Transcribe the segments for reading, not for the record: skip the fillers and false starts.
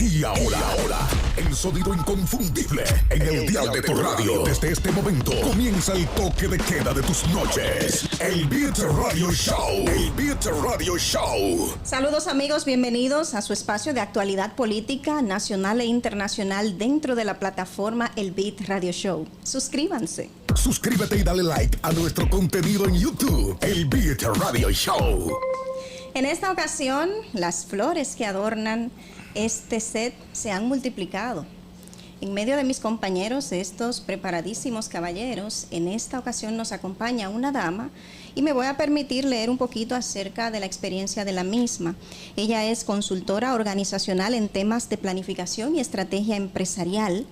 Aquí y ahora, el sonido inconfundible en el dial de tu radio. Desde este momento comienza el toque de queda de tus noches. El Beat Radio Show. El Beat Radio Show. Saludos amigos, bienvenidos a su espacio de actualidad política nacional e internacional dentro de la plataforma El Beat Radio Show. Suscríbanse. Suscríbete y dale like a nuestro contenido en YouTube. El Beat Radio Show. En esta ocasión, las flores que adornan este set se han multiplicado. En medio de mis compañeros, estos preparadísimos caballeros, en esta ocasión nos acompaña una dama y me voy a permitir leer un poquito acerca de la experiencia de la misma. Ella es consultora organizacional en temas de planificación y estrategia empresarial.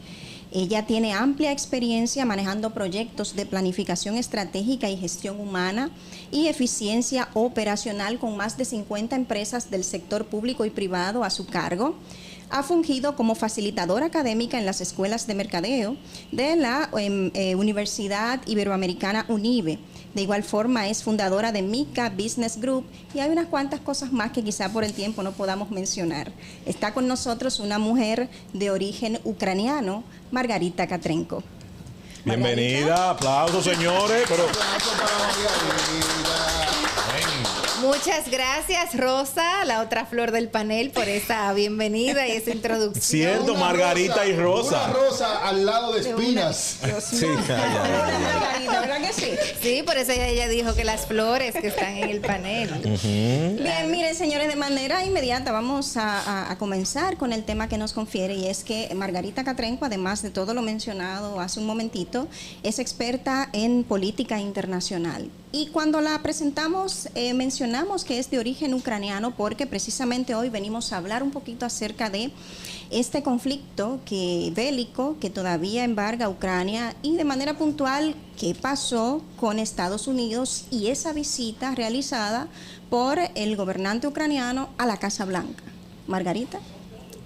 Ella tiene amplia experiencia manejando proyectos de planificación estratégica y gestión humana y eficiencia operacional con más de 50 empresas del sector público y privado a su cargo. Ha fungido como facilitadora académica en las escuelas de mercadeo de la Universidad Iberoamericana UNIBE. De igual forma es fundadora de Mica Business Group y hay unas cuantas cosas más que quizá por el tiempo no podamos mencionar. Está con nosotros una mujer de origen ucraniano, Margarita Katrenko. Bienvenida, aplausos señores. Pero... Muchas gracias, Rosa, la otra flor del panel, por esa bienvenida y esa introducción. Cierto, Margarita y Rosa. Una rosa al lado de espinas. Sí, Margarita, ¿verdad que sí? Sí, por eso ella dijo que las flores que están en el panel. Bien, miren, señores, de manera inmediata vamos a comenzar con el tema que nos confiere, y es que Margarita Katrenko, además de todo lo mencionado hace un momentito, es experta en política internacional. Y cuando la presentamos, mencionamos que es de origen ucraniano porque precisamente hoy venimos a hablar un poquito acerca de este conflicto bélico que todavía embarga Ucrania y de manera puntual qué pasó con Estados Unidos y esa visita realizada por el gobernante ucraniano a la Casa Blanca. Margarita.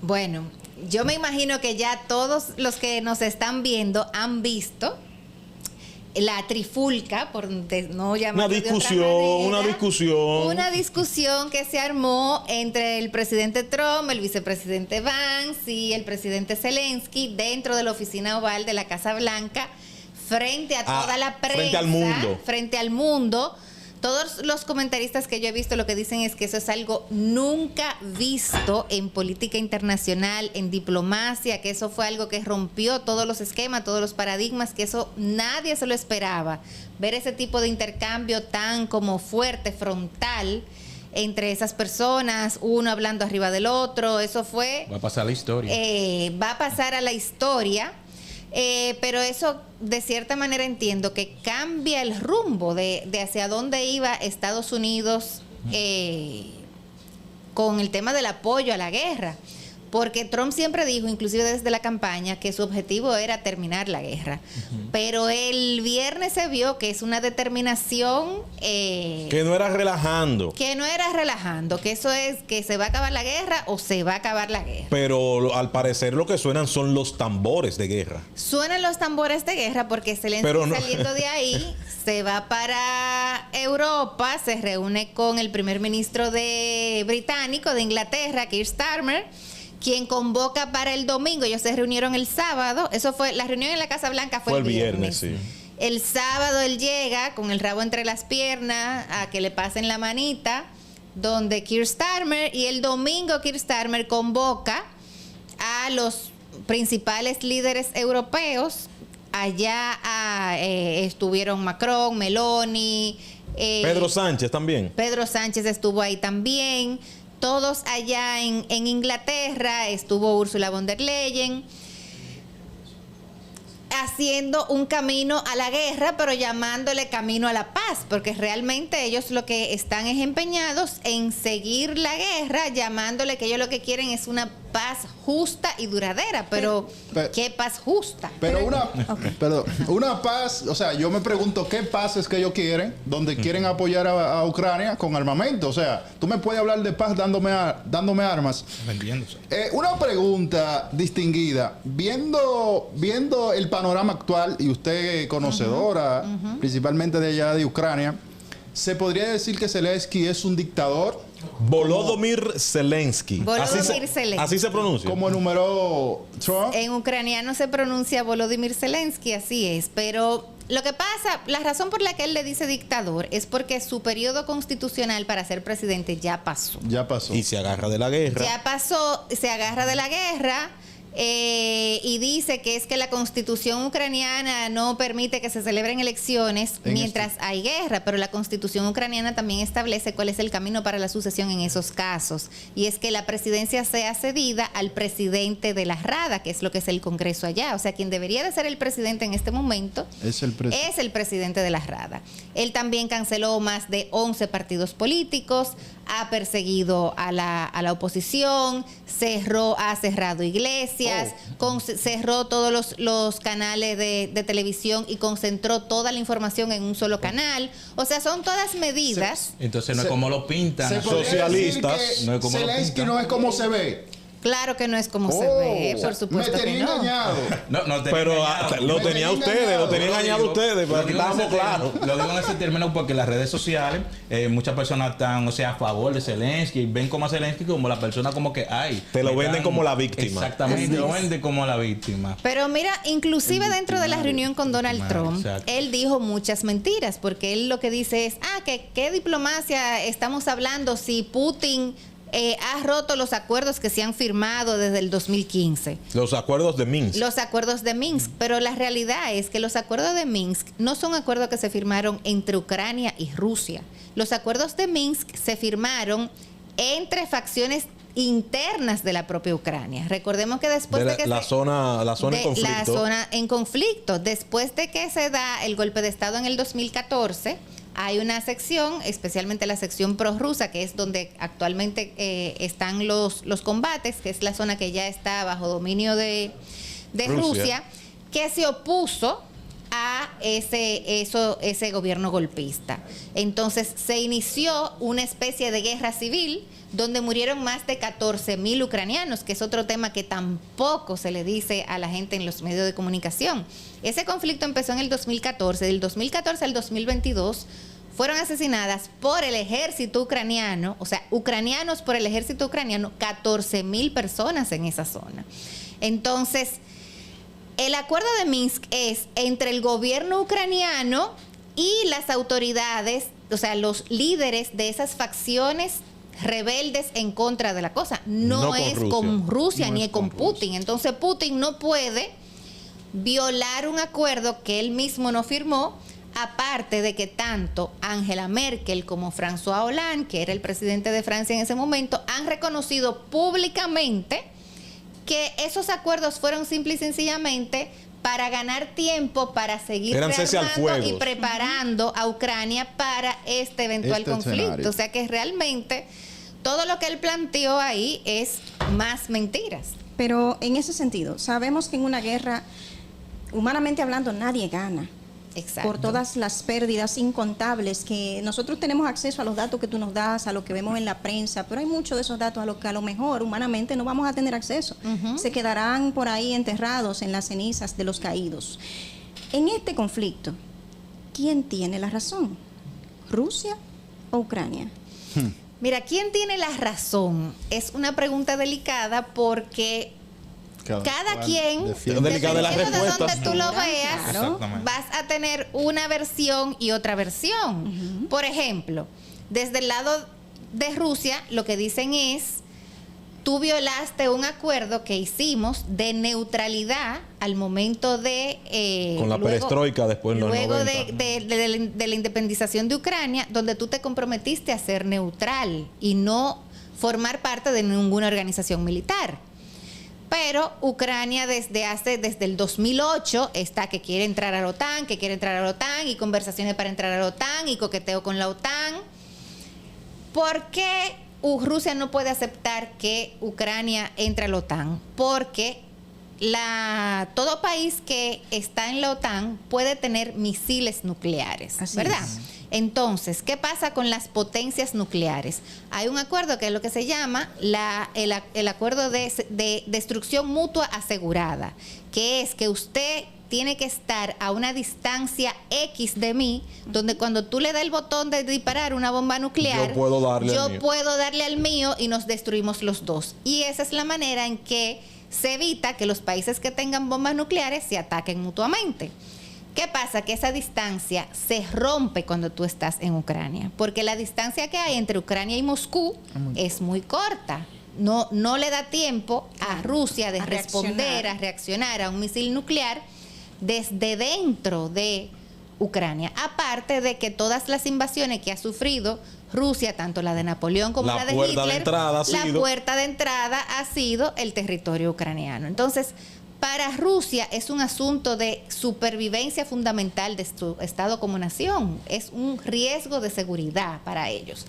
Bueno, yo me imagino que ya todos los que nos están viendo han visto la trifulca, por no llamarlo de otra manera, una discusión que se armó entre el presidente Trump, el vicepresidente Vance y el presidente Zelensky dentro de la oficina oval de la Casa Blanca, frente a toda la prensa, frente al mundo. Todos los comentaristas que yo he visto lo que dicen es que eso es algo nunca visto en política internacional, en diplomacia, que eso fue algo que rompió todos los esquemas, todos los paradigmas, que eso nadie se lo esperaba. Ver ese tipo de intercambio tan como fuerte, frontal, entre esas personas, uno hablando arriba del otro, eso fue... Va a pasar a la historia. Va a pasar a la historia. Pero eso de cierta manera entiendo que cambia el rumbo de hacia dónde iba Estados Unidos con el tema del apoyo a la guerra, porque Trump siempre dijo, inclusive desde la campaña, que su objetivo era terminar la guerra. Pero el viernes se vio que es una determinación... que no era relajando. Que eso es que se va a acabar la guerra o se va a acabar la guerra. Pero al parecer lo que suenan son los tambores de guerra. Suenan los tambores de guerra porque Zelensky saliendo de ahí se va para Europa, se reúne con el primer ministro británico de Inglaterra, Keir Starmer, quien convoca para el domingo. Ellos se reunieron el sábado. Eso fue, la reunión en la Casa Blanca fue el viernes. Sí. El sábado él llega con el rabo entre las piernas a que le pasen la manita, donde Keir Starmer, y el domingo Keir Starmer convoca a los principales líderes europeos. Allá estuvieron Macron, Meloni. Pedro Sánchez también. Pedro Sánchez estuvo ahí también. Todos allá en Inglaterra, estuvo Ursula von der Leyen, haciendo un camino a la guerra, pero llamándole camino a la paz, porque realmente ellos lo que están es empeñados en seguir la guerra, llamándole que ellos lo que quieren es una paz justa y duradera, pero ¿qué paz justa? Pero una paz, o sea, yo me pregunto qué paz es que ellos quieren, donde quieren apoyar a Ucrania con armamento. O sea, tú me puedes hablar de paz dándome armas. Vendiéndose. Una pregunta distinguida, viendo el panorama actual, y usted conocedora, principalmente de allá de Ucrania, ¿se podría decir que Zelensky es un dictador? Volodymyr Zelensky. Volodymyr Zelensky. Así se pronuncia. Como enumeró Trump. En ucraniano se pronuncia Volodymyr Zelensky, así es. Pero lo que pasa, la razón por la que él le dice dictador es porque su periodo constitucional para ser presidente ya pasó. Ya pasó. Y se agarra de la guerra. Ya pasó, se agarra de la guerra. Y dice que es que la constitución ucraniana no permite que se celebren elecciones mientras hay guerra, pero la constitución ucraniana también establece cuál es el camino para la sucesión en esos casos, y es que la presidencia sea cedida al presidente de la Rada, que es lo que es el Congreso allá. O sea, quien debería de ser el presidente en este momento es el presidente de la Rada. Él también canceló más de 11 partidos políticos, ha perseguido a la oposición, ha cerrado iglesias, cerró todos los canales de televisión y concentró toda la información en un solo canal. O sea, son todas medidas. Entonces no es como lo pintan. Socialistas. No es como Zelensky no es como se ve. Claro que no es como se ve, por supuesto me que tenía no. engañado. Pero lo tenía ustedes, lo tenían engañado ustedes, para que estábamos claros. Lo digo en ese término porque en las redes sociales muchas personas están, a favor de Zelensky y ven como a Zelensky como la persona como que te lo venden como la víctima. Exactamente, lo venden como la víctima. Pero mira, inclusive dentro de la reunión con Donald Trump, exacto. Él dijo muchas mentiras, porque él lo que dice es, que qué diplomacia estamos hablando si Putin ha roto los acuerdos que se han firmado desde el 2015. Los acuerdos de Minsk. Los acuerdos de Minsk. Pero la realidad es que los acuerdos de Minsk no son acuerdos que se firmaron entre Ucrania y Rusia. Los acuerdos de Minsk se firmaron entre facciones internas de la propia Ucrania. Recordemos que después de que la zona en conflicto. La zona en conflicto. Después de que se da el golpe de Estado en el 2014, hay una sección, especialmente la sección prorrusa, que es donde actualmente están los combates, que es la zona que ya está bajo dominio de Rusia, que se opuso a ese gobierno golpista. Entonces se inició una especie de guerra civil donde murieron más de 14,000 ucranianos, que es otro tema que tampoco se le dice a la gente en los medios de comunicación. Ese conflicto empezó en el 2014. Del 2014 al 2022 fueron asesinadas por el ejército ucraniano, o sea, ucranianos por el ejército ucraniano, 14,000 personas en esa zona. Entonces, el acuerdo de Minsk es entre el gobierno ucraniano y las autoridades, o sea, los líderes de esas facciones rebeldes en contra de la cosa. No es con Rusia ni con Putin. Entonces Putin no puede violar un acuerdo que él mismo no firmó, aparte de que tanto Angela Merkel como François Hollande, que era el presidente de Francia en ese momento, han reconocido públicamente que esos acuerdos fueron simple y sencillamente para ganar tiempo, para seguir rearmando y preparando a Ucrania para este eventual conflicto. Escenario. O sea que realmente todo lo que él planteó ahí es más mentiras. Pero en ese sentido, sabemos que en una guerra, humanamente hablando, nadie gana. Exacto. Por todas las pérdidas incontables que nosotros tenemos acceso a los datos que tú nos das, a lo que vemos en la prensa, pero hay muchos de esos datos a los que a lo mejor humanamente no vamos a tener acceso. Se quedarán por ahí enterrados en las cenizas de los caídos. En este conflicto, ¿quién tiene la razón? ¿Rusia o Ucrania? Mira, ¿quién tiene la razón? Es una pregunta delicada porque cada quien, dependiendo de donde tú lo veas, claro, vas a tener una versión y otra versión. Por ejemplo, desde el lado de Rusia, lo que dicen es, tú violaste un acuerdo que hicimos de neutralidad al momento de... con la perestroika después en los 90. Luego de la independización de Ucrania, donde tú te comprometiste a ser neutral y no formar parte de ninguna organización militar. Pero Ucrania desde el 2008 está que quiere entrar a la OTAN, y conversaciones para entrar a la OTAN, y coqueteo con la OTAN. ¿Por qué Rusia no puede aceptar que Ucrania entre a la OTAN? Porque todo país que está en la OTAN puede tener misiles nucleares, ¿verdad? Entonces, ¿qué pasa con las potencias nucleares? Hay un acuerdo que es lo que se llama el acuerdo de destrucción mutua asegurada, que es que usted tiene que estar a una distancia X de mí, donde cuando tú le das el botón de disparar una bomba nuclear, yo puedo darle al mío y nos destruimos los dos. Y esa es la manera en que se evita que los países que tengan bombas nucleares se ataquen mutuamente. ¿Qué pasa? Que esa distancia se rompe cuando tú estás en Ucrania, porque la distancia que hay entre Ucrania y Moscú es muy corta. No le da tiempo a Rusia de responder, a reaccionar a un misil nuclear desde dentro de Ucrania. Aparte de que todas las invasiones que ha sufrido Rusia, tanto la de Napoleón como la de Hitler, la puerta de entrada ha sido el territorio ucraniano. Entonces, para Rusia es un asunto de supervivencia fundamental de su Estado como nación. Es un riesgo de seguridad para ellos.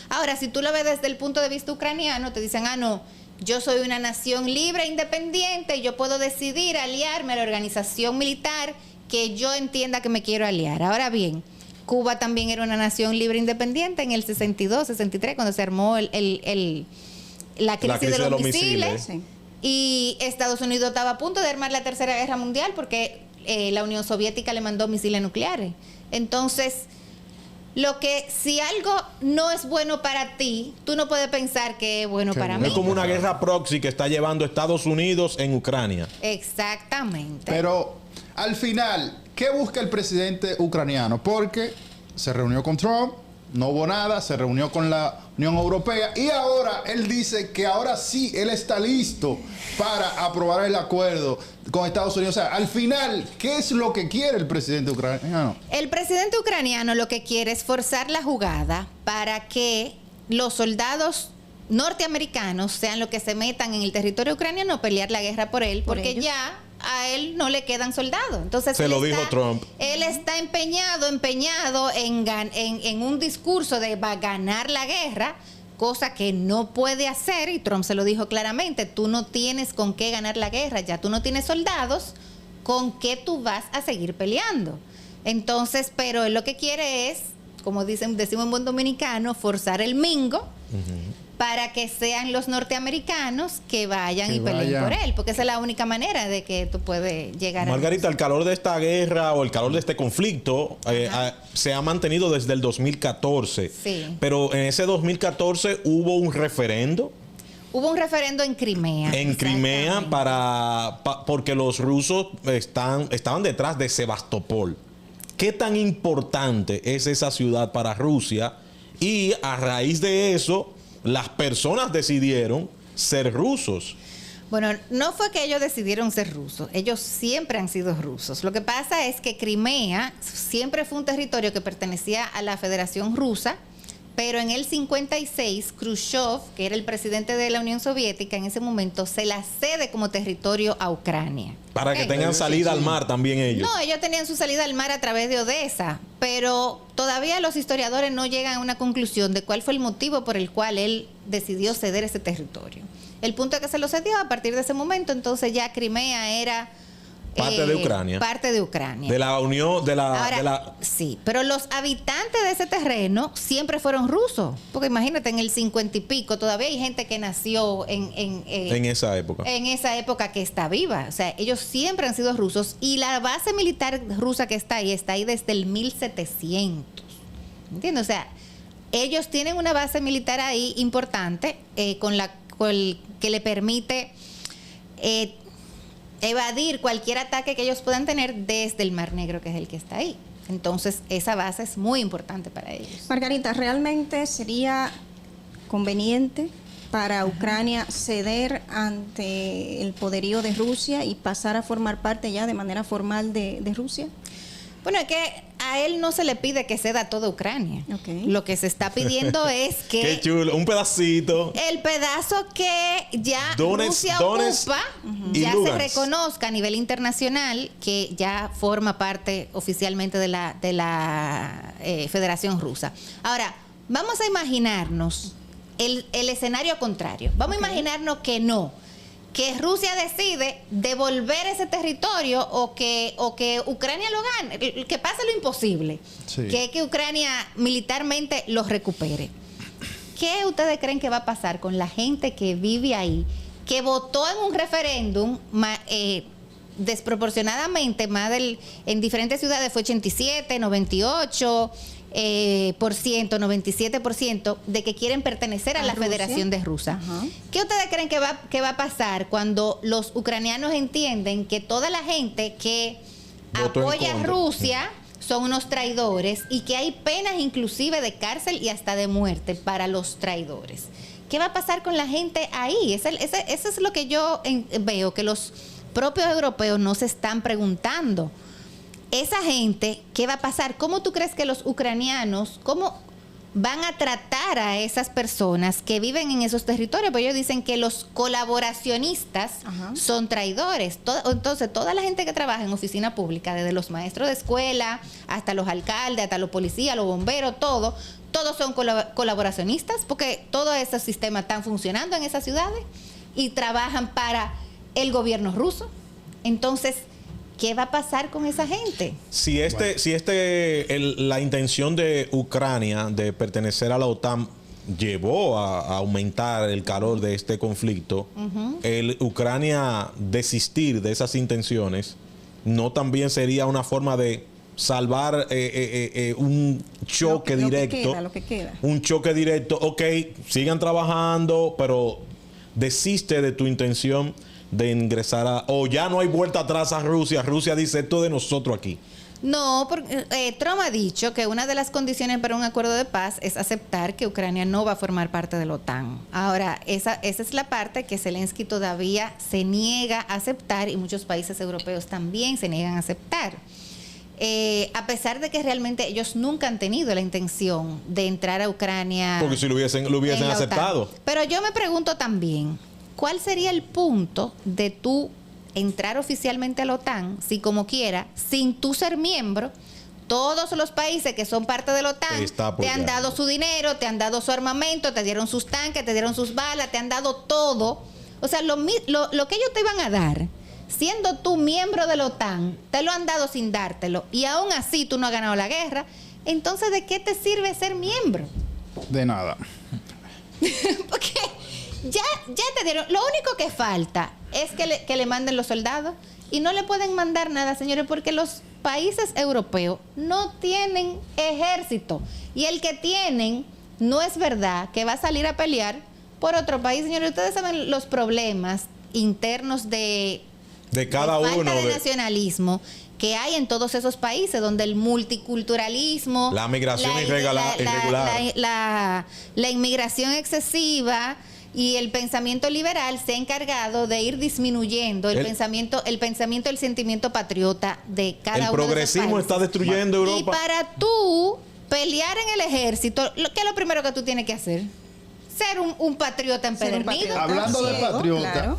Ahora, si tú lo ves desde el punto de vista ucraniano, te dicen, no, yo soy una nación libre e independiente, yo puedo decidir aliarme a la organización militar que yo entienda que me quiero aliar. Ahora bien, Cuba también era una nación libre e independiente en el 62, 63, cuando se armó la crisis de los misiles. Sí. Y Estados Unidos estaba a punto de armar la Tercera Guerra Mundial porque la Unión Soviética le mandó misiles nucleares. Entonces, si algo no es bueno para ti, tú no puedes pensar que es bueno para mí. Es como una guerra proxy que está llevando Estados Unidos en Ucrania. Exactamente. Pero al final, ¿qué busca el presidente ucraniano? Porque se reunió con Trump, no hubo nada, se reunió con la Unión Europea y ahora él dice que ahora sí, él está listo para aprobar el acuerdo con Estados Unidos. O sea, al final, ¿qué es lo que quiere el presidente ucraniano? El presidente ucraniano lo que quiere es forzar la jugada para que los soldados norteamericanos sean los que se metan en el territorio ucraniano a pelear la guerra por él, porque ya a él no le quedan soldados. Entonces se lo dijo Trump. Él está empeñado en un discurso de va a ganar la guerra, cosa que no puede hacer, y Trump se lo dijo claramente, tú no tienes con qué ganar la guerra, ya tú no tienes soldados, ¿con qué tú vas a seguir peleando? Entonces, pero él lo que quiere es, como decimos en buen dominicano, forzar el mingo, para que sean los norteamericanos que vayan y peleen por él, porque esa es la única manera de que tú puedes llegar Margarita, el calor de esta guerra o el calor de este conflicto se ha mantenido desde el 2014. Sí. Pero en ese 2014 hubo un referendo. Hubo un referendo en Crimea. En Crimea porque los rusos estaban detrás de Sebastopol. ¿Qué tan importante es esa ciudad para Rusia? Y a raíz de eso, las personas decidieron ser rusos. Bueno, no fue que ellos decidieron ser rusos, ellos siempre han sido rusos. Lo que pasa es que Crimea siempre fue un territorio que pertenecía a la Federación Rusa, pero en el 56, Khrushchev, que era el presidente de la Unión Soviética en ese momento, se la cede como territorio a Ucrania. Para que tengan salida al mar también ellos. No, ellos tenían su salida al mar a través de Odessa, pero todavía los historiadores no llegan a una conclusión de cuál fue el motivo por el cual él decidió ceder ese territorio. El punto es que se lo cedió a partir de ese momento, entonces ya Crimea era parte de Ucrania. Parte de Ucrania. De la Unión, Sí, pero los habitantes de ese terreno siempre fueron rusos. Porque imagínate, en el 50 y pico todavía hay gente que nació en esa época. En esa época que está viva. O sea, ellos siempre han sido rusos. Y la base militar rusa que está ahí desde el 1700. ¿Entiendes? O sea, ellos tienen una base militar ahí importante que le permite evadir cualquier ataque que ellos puedan tener desde el Mar Negro, que es el que está ahí. Entonces, esa base es muy importante para ellos. Margarita, ¿realmente sería conveniente para Ucrania ceder ante el poderío de Rusia y pasar a formar parte ya de manera formal de Rusia? Bueno, es que a él no se le pide que ceda toda Ucrania. Okay. Lo que se está pidiendo es que... Qué chulo, un pedacito. El pedazo que ya Rusia ocupa, ya se reconozca a nivel internacional que ya forma parte oficialmente de la Federación Rusa. Ahora, vamos a imaginarnos el escenario contrario. Vamos a imaginarnos que Rusia decide devolver ese territorio o que Ucrania lo gane, que pase lo imposible, que Ucrania militarmente lo recupere. ¿Qué ustedes creen que va a pasar con la gente que vive ahí, que votó en un referéndum desproporcionadamente, en diferentes ciudades fue 87, 98%, 97% de que quieren pertenecer a la Rusia. Federación de Rusia. Ajá. ¿Qué ustedes creen que va a pasar cuando los ucranianos entienden que toda la gente que Votó en apoya a contra. Rusia son unos traidores y que hay penas inclusive de cárcel y hasta de muerte para los traidores? ¿Qué va a pasar con la gente ahí? Eso es lo que yo veo, que los propios europeos no se están preguntando. Esa gente, ¿qué va a pasar? ¿Cómo tú crees que los ucranianos, cómo van a tratar a esas personas que viven en esos territorios? Pues ellos dicen que los colaboracionistas Ajá. son traidores. Entonces, toda la gente que trabaja en oficina pública, desde los maestros de escuela hasta los alcaldes, hasta los policías, los bomberos, todos son colaboracionistas, porque todos esos sistemas están funcionando en esas ciudades y trabajan para el gobierno ruso. Entonces, ¿qué va a pasar con esa gente? La intención de Ucrania de pertenecer a la OTAN llevó a aumentar el calor de este conflicto, el Ucrania desistir de esas intenciones, ¿no también sería una forma de salvar un choque directo? Lo que queda. Un choque directo, ok, sigan trabajando, pero desiste de tu intención de ingresar o ya no hay vuelta atrás a Rusia. Rusia dice, esto de nosotros aquí. No, porque Trump ha dicho que una de las condiciones para un acuerdo de paz es aceptar que Ucrania no va a formar parte de la OTAN. Ahora, esa es la parte que Zelensky todavía se niega a aceptar y muchos países europeos también se niegan a aceptar. A pesar de que realmente ellos nunca han tenido la intención de entrar a Ucrania. Porque si lo hubiesen en la OTAN. aceptado. Pero yo me pregunto también, ¿cuál sería el punto de tú entrar oficialmente a la OTAN si como quiera, sin tú ser miembro, todos los países que son parte de la OTAN te han dado su dinero, te han dado su armamento, te dieron sus tanques, te dieron sus balas, te han dado todo? O sea, lo que ellos te iban a dar, siendo tú miembro de la OTAN, te lo han dado sin dártelo y aún así tú no has ganado la guerra. Entonces, ¿de qué te sirve ser miembro? De nada. Porque ya te dieron. Lo único que falta es que le manden los soldados y no le pueden mandar nada, señores, porque los países europeos no tienen ejército y el que tienen no es verdad que va a salir a pelear por otro país, señores. Ustedes saben los problemas internos de cada uno de nacionalismo que hay en todos esos países donde el multiculturalismo, la migración irregular, la inmigración excesiva y el pensamiento liberal se ha encargado de ir disminuyendo el pensamiento, el sentimiento patriota de cada uno de esos países. El progresismo está destruyendo Europa. Y para tú pelear en el ejército, ¿qué es lo primero que tú tienes que hacer? Ser un patriota empedernido. Hablando de patriota, claro.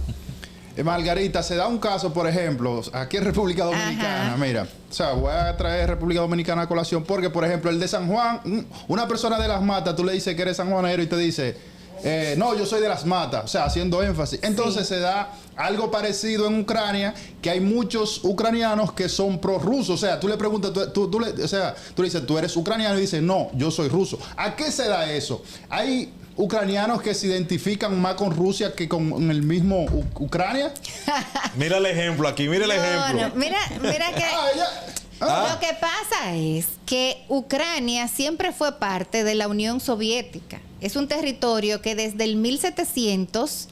Margarita, se da un caso, por ejemplo, aquí en República Dominicana. Ajá. Mira, o sea, voy a traer República Dominicana a colación porque, por ejemplo, el de San Juan, una persona de Las Matas, tú le dices que eres sanjuanero y te dice, no, yo soy de Las Matas, o sea, haciendo énfasis. Entonces se da algo parecido en Ucrania, que hay muchos ucranianos que son prorrusos. O sea, tú le preguntas, tú le dices, ¿tú eres ucraniano? Y dice, no, yo soy ruso. ¿A qué se da eso? Hay ucranianos que se identifican más con Rusia que con el mismo Ucrania. Mira el ejemplo aquí, mira el ejemplo. No, mira que lo que pasa es que Ucrania siempre fue parte de la Unión Soviética. Es un territorio que desde el 1700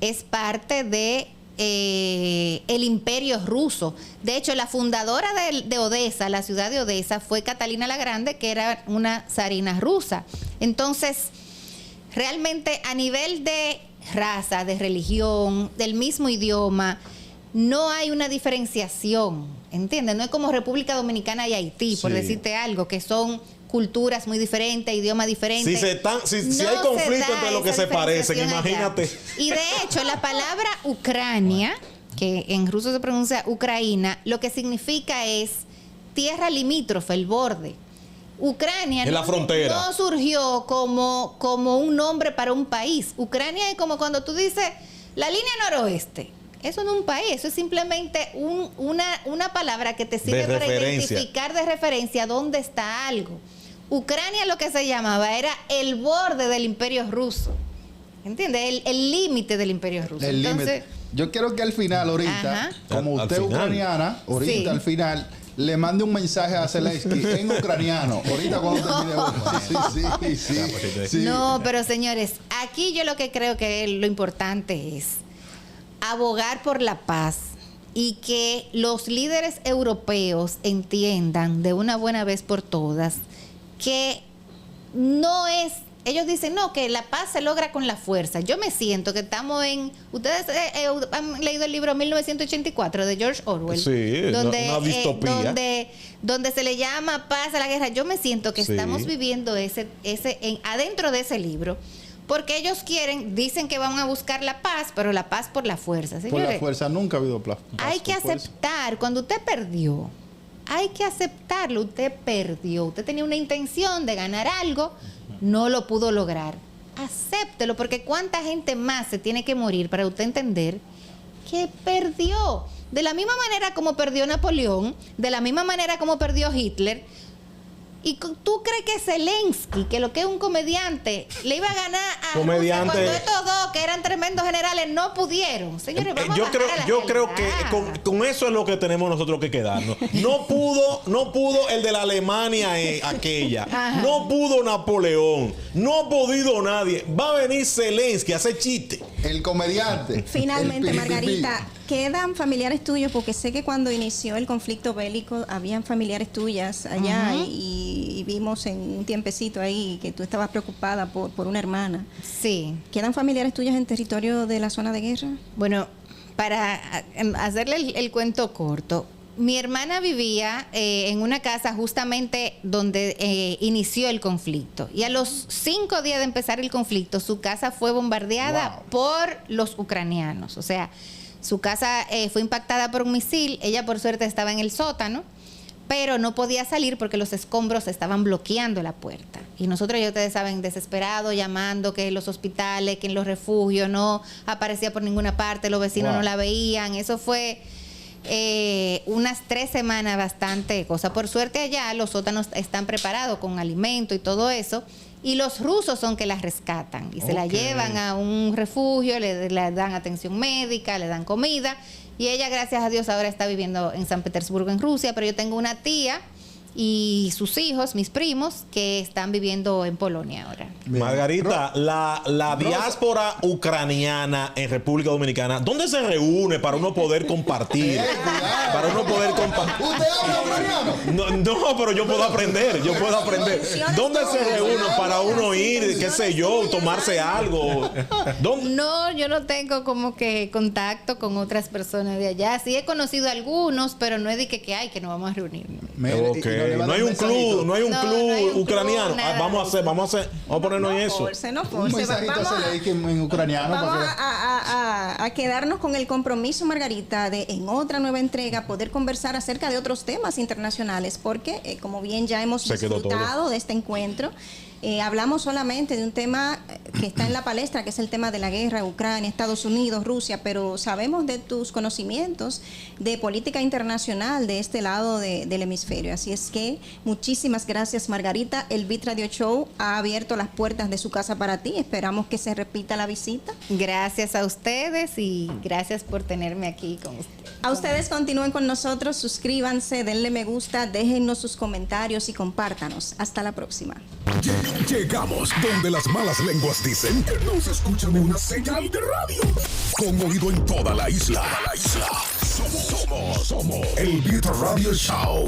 es parte de el Imperio Ruso. De hecho, la fundadora de Odessa, la ciudad de Odessa, fue Catalina la Grande, que era una zarina rusa. Entonces, realmente a nivel de raza, de religión, del mismo idioma, no hay una diferenciación, ¿entiendes? No es como República Dominicana y Haití, por decirte algo, que son culturas muy diferentes, idiomas diferentes. Si hay conflicto entre lo que se parecen, imagínate. Allá. Y de hecho, la palabra Ucrania, que en ruso se pronuncia Ucraina, lo que significa es tierra limítrofe, el borde. Ucrania en la frontera no surgió como un nombre para un país. Ucrania es como cuando tú dices la línea noroeste. Eso no es un país, eso es simplemente una palabra que te sirve para identificar de referencia dónde está algo. Ucrania lo que se llamaba era el borde del Imperio Ruso. ¿Entiendes? El límite del Imperio Ruso. Entonces, Yo quiero que al final, ahorita, Ajá. como Al usted es final. ucraniana, ahorita Sí. al final, le mande un mensaje a Zelensky en ucraniano. Ahorita cuando termine. Sí. No, pero señores, aquí yo lo que creo que lo importante es abogar por la paz y que los líderes europeos entiendan de una buena vez por todas que no es, ellos dicen no, que la paz se logra con la fuerza. Yo me siento que estamos en, ustedes han leído el libro 1984 de George Orwell, Sí, una distopía. donde se le llama paz a la guerra. Yo me siento que Sí. estamos viviendo adentro de ese libro. Porque ellos dicen que van a buscar la paz, pero la paz por la fuerza. Por Señores, la fuerza nunca ha habido paz. hay que por fuerza. aceptar, cuando usted perdió, hay que aceptarlo, usted perdió, usted tenía una intención de ganar algo, no lo pudo lograr. Acéptelo, porque cuánta gente más se tiene que morir para usted entender que perdió. De la misma manera como perdió Napoleón, de la misma manera como perdió Hitler. ¿Y tú crees que Zelensky, que lo que es un comediante, le iba a ganar a Comediante. Rusia cuando estos dos, que eran tremendos generales, no pudieron? Señores, vamos Yo a bajar a la creo que realidad. con eso es lo que tenemos nosotros que quedarnos. No pudo el de la Alemania aquella. Ajá. No pudo Napoleón. No ha podido nadie. Va a venir Zelensky a hacer chiste. El comediante. Finalmente, El pi, pi, pi. Margarita, ¿quedan familiares tuyos? Porque sé que cuando inició el conflicto bélico habían familiares tuyas allá y vimos en un tiempecito ahí que tú estabas preocupada por una hermana. Sí. ¿Quedan familiares tuyas en territorio de la zona de guerra? Bueno, para hacerle el cuento corto, mi hermana vivía en una casa justamente donde inició el conflicto. Y a los 5 días de empezar el conflicto, su casa fue bombardeada por los ucranianos. O sea, su casa fue impactada por un misil. Ella, por suerte, estaba en el sótano, pero no podía salir porque los escombros estaban bloqueando la puerta. Y nosotros, ya ustedes saben, desesperados, llamando que en los hospitales, que en los refugios, no aparecía por ninguna parte, los vecinos no la veían. Eso fue unas 3 semanas bastante cosa. Por suerte allá los sótanos están preparados con alimento y todo eso. Y los rusos son que las rescatan y se la llevan a un refugio, le dan atención médica, le dan comida. Y ella, gracias a Dios, ahora está viviendo en San Petersburgo, en Rusia. Pero yo tengo una tía y sus hijos, mis primos, que están viviendo en Polonia ahora. Bien. Margarita, la diáspora ucraniana en República Dominicana, ¿dónde se reúne para uno poder compartir? Para uno poder compartir. ¿Usted habla ucraniano? No, pero yo puedo aprender, ¿Dónde se reúne para uno ir, qué sé yo, tomarse algo? ¿Dónde? No, yo no tengo como que contacto con otras personas de allá. Sí he conocido a algunos, pero no es de que hay que nos vamos a reunir. Mire, Ok. y le No manda hay un mensajito. club, no hay un No, club no hay un club, ucraniano. nada. Vamos a ponernos en eso. No Un force. mensajito Vamos a Zelensky en ucraniano. Vamos para que- a quedarnos con el compromiso, Margarita, de en otra nueva entrega poder conversar acerca de otros temas internacionales, porque como bien ya hemos Se quedó disfrutado de este encuentro, hablamos solamente de un tema que está en la palestra, que es el tema de la guerra, Ucrania, Estados Unidos, Rusia, pero sabemos de tus conocimientos de política internacional de este lado del hemisferio. Así es que muchísimas gracias, Margarita. El Beat Radio Show ha abierto las puertas de su casa para ti. Esperamos que se repita la visita. Gracias a ustedes y gracias por tenerme aquí con ustedes. A ustedes continúen con nosotros, suscríbanse, denle me gusta, déjennos sus comentarios y compártanos. Hasta la próxima. Llegamos donde las malas lenguas dicen que no se escucha en una señal de radio. Con oído en toda la isla. Somos el Beat Radio Show.